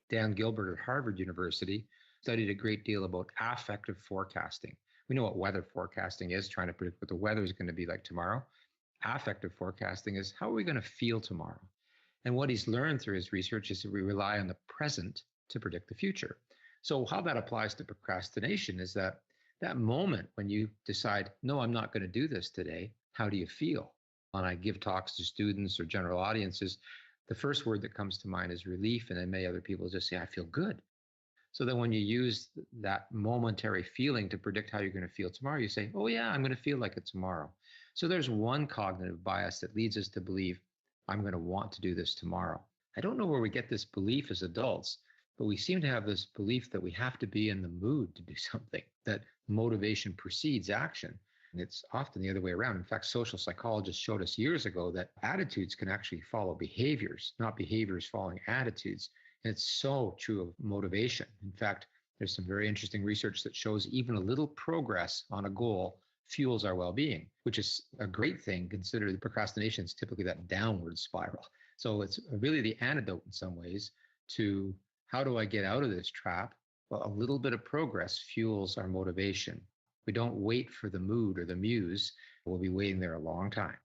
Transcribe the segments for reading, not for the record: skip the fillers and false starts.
Dan Gilbert at Harvard University studied a great deal about affective forecasting. We know what weather forecasting is, trying to predict what the weather is going to be like tomorrow. Affective forecasting is how are we going to feel tomorrow? And what he's learned through his research is that we rely on the present to predict the future. So how that applies to procrastination is that moment when you decide, no, I'm not going to do this today, how do you feel? When I give talks to students or general audiences, the first word that comes to mind is relief. And then many other people just say, I feel good. So then when you use that momentary feeling to predict how you're going to feel tomorrow, you say, oh yeah, I'm going to feel like it tomorrow. So there's one cognitive bias that leads us to believe, I'm going to want to do this tomorrow. I don't know where we get this belief as adults, but we seem to have this belief that we have to be in the mood to do something, that motivation precedes action. And it's often the other way around. In fact, social psychologists showed us years ago that attitudes can actually follow behaviors, not behaviors following attitudes. And it's so true of motivation. In fact, there's some very interesting research that shows even a little progress on a goal fuels our well-being, which is a great thing considering procrastination is typically that downward spiral. So it's really the antidote in some ways to how do I get out of this trap? Well, a little bit of progress fuels our motivation. We don't wait for the mood or the muse. We'll be waiting there a long time.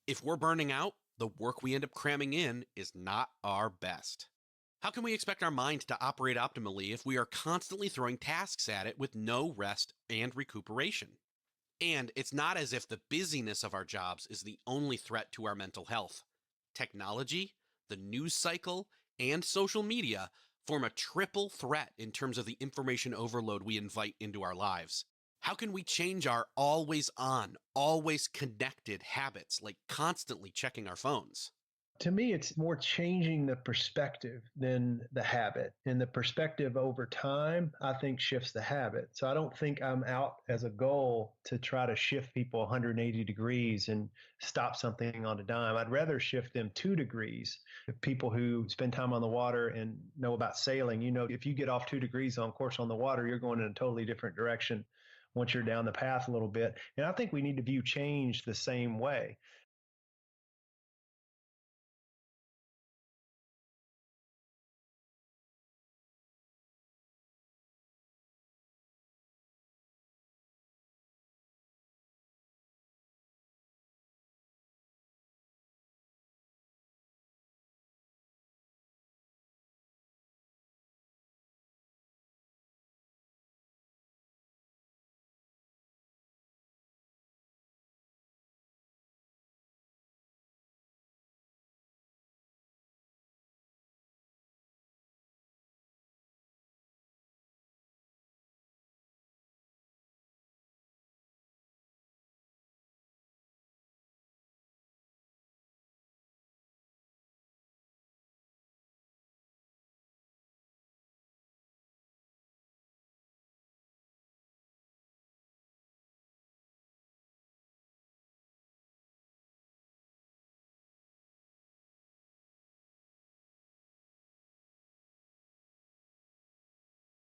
If we're burning out, the work we end up cramming in is not our best. How can we expect our mind to operate optimally if we are constantly throwing tasks at it with no rest and recuperation? And it's not as if the busyness of our jobs is the only threat to our mental health. Technology, the news cycle, and social media form a triple threat in terms of the information overload we invite into our lives. How can we change our always on, always connected habits, like constantly checking our phones? To me, it's more changing the perspective than the habit. And the perspective over time, I think, shifts the habit. So I don't think I'm out as a goal to try to shift people 180 degrees and stop something on a dime. I'd rather shift them 2 degrees. If people who spend time on the water and know about sailing, if you get off 2 degrees on course on the water, you're going in a totally different direction once you're down the path a little bit. And I think we need to view change the same way.